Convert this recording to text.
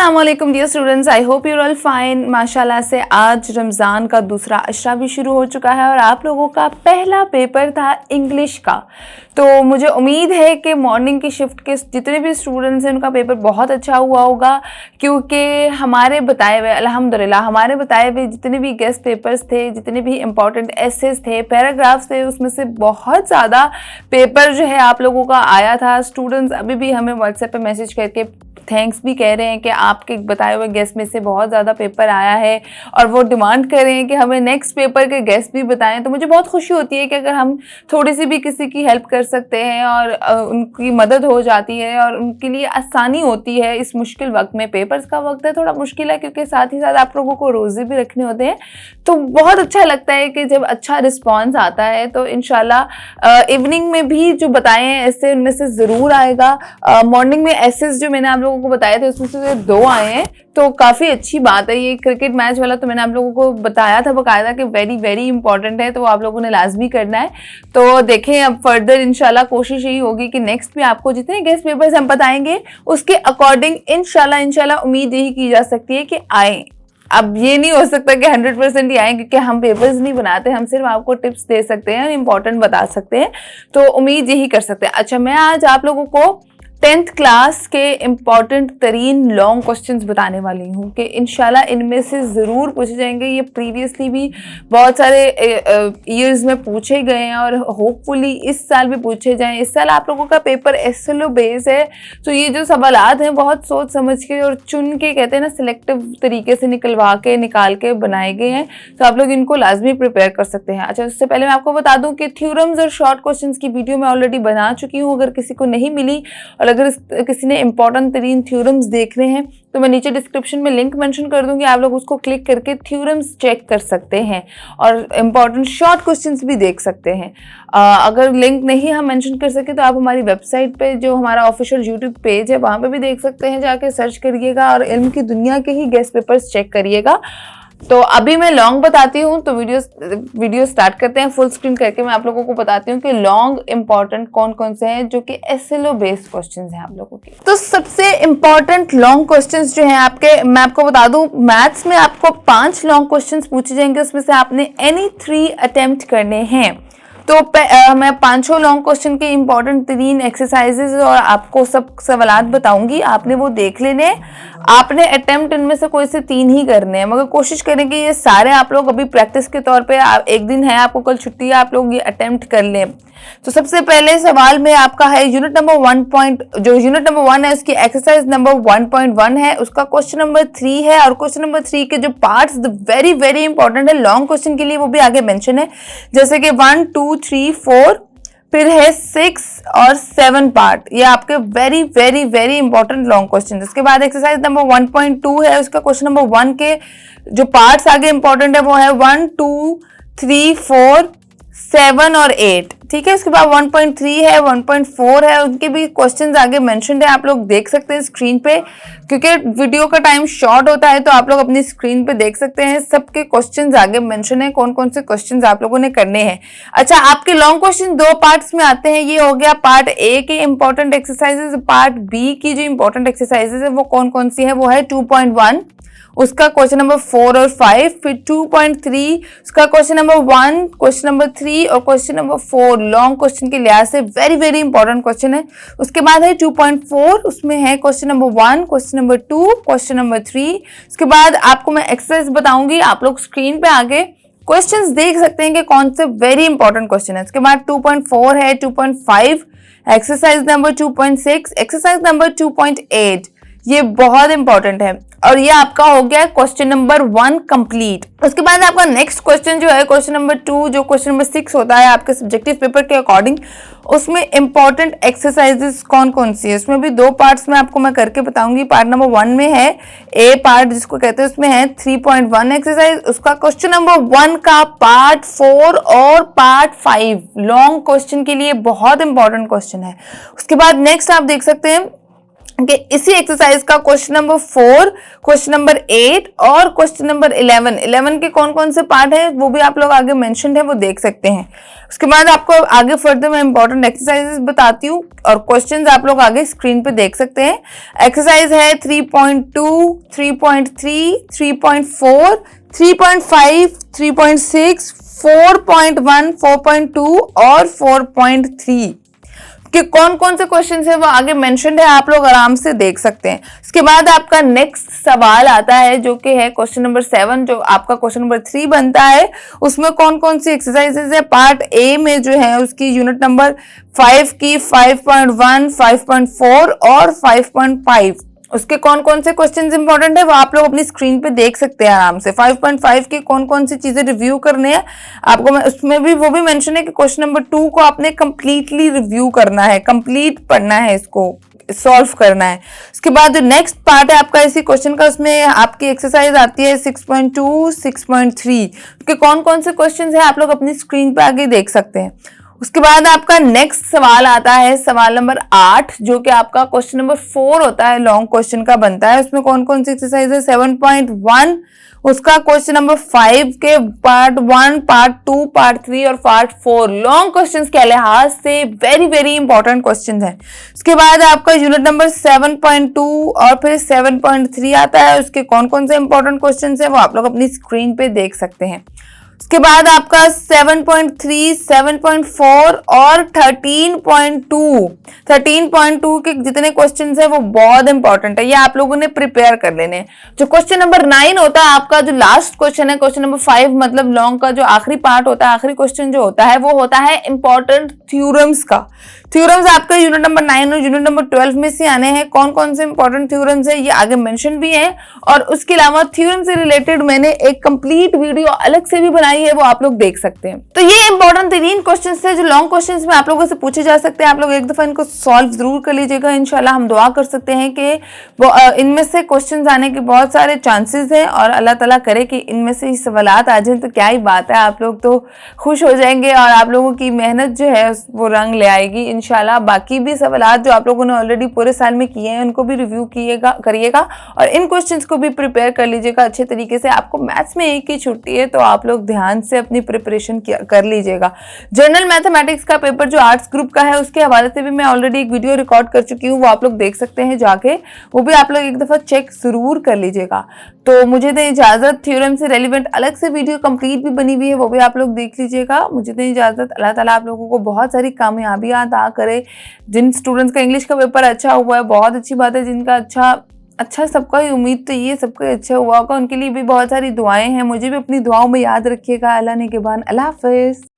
अस्सलामुअलैकुम dear students, I hope you all fine. माशाल्लाह से आज रमज़ान का दूसरा अशरा भी शुरू हो चुका है और आप लोगों का पहला पेपर था इंग्लिश का। तो मुझे उम्मीद है कि मॉर्निंग की शिफ्ट के जितने भी स्टूडेंट्स हैं उनका पेपर बहुत अच्छा हुआ होगा, क्योंकि हमारे बताए हुए अल्हम्दुलिल्लाह हमारे बताए हुए जितने भी गेस्ट पेपर्स थे, जितने भी इंपॉर्टेंट एसेस थे, पैराग्राफ्स थे, उसमें से बहुत ज़्यादा पेपर जो है आप लोगों का आया था। स्टूडेंट्स अभी भी हमें व्हाट्सएप पे मैसेज करके थैंक्स भी कह रहे हैं कि आपके बताए हुए गेस्ट में से बहुत ज़्यादा पेपर आया है और वो डिमांड कर रहे हैं कि हमें नेक्स्ट पेपर के गेस्ट भी बताएं। तो मुझे बहुत खुशी होती है कि अगर हम थोड़ी सी भी किसी की हेल्प कर सकते हैं और उनकी मदद हो जाती है और उनके लिए आसानी होती है इस मुश्किल वक्त में। पेपर्स का वक्त है, थोड़ा मुश्किल है क्योंकि साथ ही साथ आप लोगों को रोज़े भी रखने होते हैं। तो बहुत अच्छा लगता है कि जब अच्छा रिस्पॉन्स आता है। तो इंशाल्लाह इवनिंग में भी जो बताए हैं ऐसे उनमें से ज़रूर आएगा। मॉर्निंग में एसेस जो मैंने आप लोगों को बताए थे उसमें से 2 आए हैं, तो काफ़ी अच्छी बात है। ये क्रिकेट मैच वाला तो मैंने आप लोगों को बताया था बकायदा कि वेरी वेरी इंपॉर्टेंट है, तो आप लोगों ने लाजमी करना है। तो देखें अब फर्दर इंशाल्लाह कोशिश यही होगी कि नेक्स्ट भी आपको जितने गेस्ट पेपर्स हम बताएंगे उसके अकॉर्डिंग इंशाल्लाह उम्मीद यही की जा सकती है कि आए। अब ये नहीं हो सकता कि 100% ही आए क्योंकि हम पेपर्स नहीं बनाते, हम सिर्फ आपको टिप्स दे सकते हैं, इंपॉर्टेंट बता सकते हैं। तो उम्मीद यही कर सकते हैं। अच्छा, मैं आज आप लोगों को 10th क्लास के इम्पॉर्टेंट तरीन लॉन्ग क्वेश्चंस बताने वाली हूँ कि इंशाल्लाह इनमें से ज़रूर पूछे जाएंगे। ये प्रीवियसली भी बहुत सारे ईयर्स में पूछे गए हैं और होपफुली इस साल भी पूछे जाएं। इस साल आप लोगों का पेपर एसएलओ बेस है, तो ये जो सवालात हैं बहुत सोच समझ के और चुन के कहते हैं ना सिलेक्टिव तरीके से निकाल के बनाए गए हैं, तो आप लोग इनको लाजमी प्रिपेयर कर सकते हैं। अच्छा, उससे पहले मैं आपको बता दूँ कि थ्योरम्स और शॉर्ट क्वेश्चन की वीडियो मैं ऑलरेडी बना चुकी हूँ। अगर किसी को नहीं मिली और अगर किसी ने इंपॉर्टेंट तरीन थ्योरम्स देख रहे हैं तो मैं नीचे डिस्क्रिप्शन में लिंक मेंशन कर दूंगी, आप लोग उसको क्लिक करके थ्योरम्स चेक कर सकते हैं और इंपॉर्टेंट शॉर्ट क्वेश्चंस भी देख सकते हैं। अगर लिंक नहीं हम मेंशन कर सके तो आप हमारी वेबसाइट पे जो हमारा ऑफिशियल यूट्यूब पेज है वहाँ पे भी देख सकते हैं, जाके सर्च करिएगा और इल्म की दुनिया के ही गेस्ट पेपर्स चेक करिएगा। तो अभी मैं लॉन्ग बताती हूँ, तो वीडियो स्टार्ट करते हैं। फुल स्क्रीन करके मैं आप लोगों को बताती हूँ कि लॉन्ग इंपॉर्टेंट कौन कौन से हैं जो कि एसएलओ बेस्ड क्वेश्चंस हैं आप लोगों के। तो सबसे इंपॉर्टेंट लॉन्ग क्वेश्चंस जो हैं आपके, मैं आपको बता दूं, मैथ्स में आपको 5 लॉन्ग क्वेश्चंस पूछे जाएंगे, उसमें से आपने एनी 3 अटेम्प्ट करने हैं। तो मैं 5 लॉन्ग क्वेश्चन के इंपॉर्टेंट 3 एक्सरसाइजेज और आपको सब सवालात बताऊंगी, आपने वो देख लेने। आपने अटेम्प्ट इनमें से कोई से 3 ही करने हैं, मगर कोशिश करेंगे ये सारे आप लोग अभी प्रैक्टिस के तौर पे एक दिन है, आपको कल छुट्टी है, आप लोग ये अटेम्प्ट कर लें। तो सबसे पहले सवाल में आपका है यूनिट नंबर 1 है उसकी एक्सरसाइज नंबर 1.1 है, उसका क्वेश्चन नंबर 3 है और क्वेश्चन नंबर 3 के जो पार्ट्स वेरी वेरी इंपॉर्टेंट है लॉन्ग क्वेश्चन के लिए, वो भी आगे मेंशन है, जैसे कि 1, 2, 3, 4, फिर है 6 और 7 पार्ट। ये आपके very very very important long question. उसके बाद एक्सरसाइज नंबर 1.2 है, उसका क्वेश्चन नंबर 1 के जो पार्ट्स आगे इंपॉर्टेंट है वो है 1, 2, 3, 4, 7 और 8, ठीक है। उसके बाद 1.3 है, 1.4 है, उनके भी क्वेश्चंस आगे मेंशन्ड है, आप लोग देख सकते हैं स्क्रीन पे। क्योंकि वीडियो का टाइम शॉर्ट होता है तो आप लोग अपनी स्क्रीन पे देख सकते हैं, सबके क्वेश्चंस आगे मेंशन है, कौन कौन से क्वेश्चंस आप लोगों ने करने हैं। अच्छा, आपके लॉन्ग क्वेश्चन 2 पार्ट्स में आते हैं। ये हो गया पार्ट ए के इंपॉर्टेंट एक्सरसाइजेज। पार्ट बी की जो इंपॉर्टेंट एक्सरसाइजेज है वो कौन कौन सी है, वो है 2.1, उसका क्वेश्चन नंबर 4 और 5, फिर 2.3 उसका क्वेश्चन नंबर 1, क्वेश्चन नंबर 3 और क्वेश्चन नंबर 4। लॉन्ग क्वेश्चन के लिहाज से वेरी वेरी इंपॉर्टेंट क्वेश्चन है। उसके बाद है 2.4, उसमें है question number 1, question number 2, question number 3। उसके बाद आपको मैं एक्सरसाइज बताऊंगी, आप लोग स्क्रीन पे आगे क्वेश्चंस देख सकते हैं कि कौन से वेरी इंपॉर्टेंट क्वेश्चन है। उसके बाद 2.4 है, 2.5 एक्सरसाइज नंबर 2.6, एक्सरसाइज नंबर 2.8, ये बहुत इंपॉर्टेंट है और ये आपका हो गया क्वेश्चन नंबर 1 कंप्लीट। उसके बाद आपका नेक्स्ट क्वेश्चन जो है क्वेश्चन नंबर 2, जो क्वेश्चन नंबर 6 होता है आपके सब्जेक्टिव पेपर के अकॉर्डिंग, उसमें इंपॉर्टेंट एक्सरसाइजेस कौन कौन सी है, उसमें भी 2 पार्ट्स में आपको मैं करके बताऊंगी। पार्ट नंबर 1 में है ए पार्ट जिसको कहते हैं, उसमें है 3.1 एक्सरसाइज, उसका क्वेश्चन नंबर 1 का पार्ट 4 और पार्ट 5 लॉन्ग क्वेश्चन के लिए बहुत इंपॉर्टेंट क्वेश्चन है। उसके बाद नेक्स्ट आप देख सकते हैं कि इसी एक्सरसाइज का क्वेश्चन नंबर 4, क्वेश्चन नंबर 8 और क्वेश्चन नंबर 11 के कौन कौन से पार्ट है वो भी आप लोग आगे मेंशन्ड है, वो देख सकते हैं। उसके बाद आपको आगे फर्दर मैं इंपॉर्टेंट एक्सरसाइजेस बताती हूँ और क्वेश्चंस आप लोग आगे स्क्रीन पे देख सकते हैं। एक्सरसाइज है 3.2, 3.3, 3.4, 3.5, 3.6, 4.1, 4.2 और 4.3 कि कौन कौन से क्वेश्चन है वो आगे मेंशन्ड है, आप लोग आराम से देख सकते हैं। उसके बाद आपका नेक्स्ट सवाल आता है जो कि है क्वेश्चन नंबर 7, जो आपका क्वेश्चन नंबर 3 बनता है। उसमें कौन कौन सी एक्सरसाइजेज है, पार्ट ए में जो है उसकी यूनिट नंबर 5 की 5.1, 5.4 और 5.5 उसके कौन कौन से क्वेश्चंस इंपॉर्टेंट है वो आप लोग अपनी स्क्रीन पे देख सकते हैं आराम से। 5.5 की कौन कौन सी चीजें रिव्यू करने हैं आपको, मैं उसमें भी वो भी मेंशन है कि क्वेश्चन नंबर 2 को आपने कंप्लीटली रिव्यू करना है, कंप्लीट पढ़ना है, इसको सॉल्व करना है। उसके बाद जो नेक्स्ट पार्ट है आपका इसी क्वेश्चन का, उसमें आपकी एक्सरसाइज आती है 6.2, 6.3 के कौन कौन से क्वेश्चन है आप लोग अपनी स्क्रीन पे आगे देख सकते हैं। उसके बाद आपका नेक्स्ट सवाल आता है सवाल नंबर 8, जो कि आपका क्वेश्चन नंबर 4 होता है, लॉन्ग क्वेश्चन का बनता है। उसमें कौन कौन सी एक्सरसाइज है, 7.1 उसका क्वेश्चन नंबर 5 के पार्ट 1, पार्ट 2, पार्ट 3 और पार्ट 4 लॉन्ग क्वेश्चंस के लिहाज से वेरी वेरी इंपॉर्टेंट क्वेश्चन है। उसके बाद आपका यूनिट नंबर 7.2 और फिर 7.3 आता है, उसके कौन कौन से इंपॉर्टेंट क्वेश्चन है वो आप लोग अपनी स्क्रीन पे देख सकते हैं। उसके बाद आपका 7.3, 7.4 और 13.2 के जितने क्वेश्चंस है वो बहुत इंपॉर्टेंट है, ये आप लोगों ने प्रिपेयर कर लेने हैं। जो क्वेश्चन नंबर 9 होता है आपका, जो लास्ट क्वेश्चन है, क्वेश्चन नंबर 5 मतलब लॉन्ग का जो आखिरी पार्ट होता है, आखिरी क्वेश्चन जो होता है वो होता है इंपॉर्टेंट थ्योरम्स का। थ्योरम्स आपका यूनिट नंबर 9 और यूनिट नंबर 12 में से आने हैं। कौन कौन से इंपॉर्टेंट थ्योरम्स है ये आगे मेंशन भी है, और उसके अलावा थ्योरम से रिलेटेड मैंने एक कंप्लीट वीडियो अलग से भी बनाई है, वो आप लोग देख सकते हैं। तो ये इंपॉर्टेंट 3 क्वेश्चन थे जो लॉन्ग क्वेश्चन में आप लोगों से पूछे जा सकते हैं। आप लोग एक दफा इनको सॉल्व जरूर कर लीजिएगा। इंशाल्लाह हम दुआ कर सकते हैं कि इनमें से क्वेश्चन आने के बहुत सारे चांसेस हैं, और अल्लाह ताला करे कि इनमें से सवालात आ जाए तो क्या ही बात है, आप लोग तो खुश हो जाएंगे और आप लोगों की मेहनत जो है वो रंग ले आएगी इंशाल्लाह। बाकी भी सवालात जो आप लोगों ने ऑलरेडी पूरे साल में किए हैं उनको भी रिव्यू करिएगा और इन क्वेश्चंस को भी प्रिपेयर कर लीजिएगा अच्छे तरीके से। आपको मैथ्स में एक ही छुट्टी है तो आप लोग ध्यान से अपनी प्रिपरेशन कर लीजिएगा। जनरल मैथमेटिक्स का पेपर जो आर्ट्स ग्रुप का है उसके हवाले से भी मैं ऑलरेडी एक वीडियो रिकॉर्ड कर चुकी हूँ, वो आप लोग देख सकते हैं जाके, वो भी आप लोग एक दफा चेक जरूर कर लीजिएगा। तो मुझे दे इजाजत, थ्योरम से रेलिवेंट अलग से वीडियो कंप्लीट भी बनी हुई है, वो भी आप लोग देख लीजिएगा। मुझे दे इजाजत, अल्लाह ताला आप लोगों को बहुत सारी कामयाबियां अता करे। जिन स्टूडेंट्स का इंग्लिश का पेपर अच्छा हुआ है बहुत अच्छी बात है, जिनका अच्छा सबका ही उम्मीद तो ये सबका अच्छा हुआ होगा, उनके लिए भी बहुत सारी दुआएं हैं। मुझे भी अपनी दुआओं में याद रखिएगा। अल्लाह ने के बाद अल्लाह हाफिज।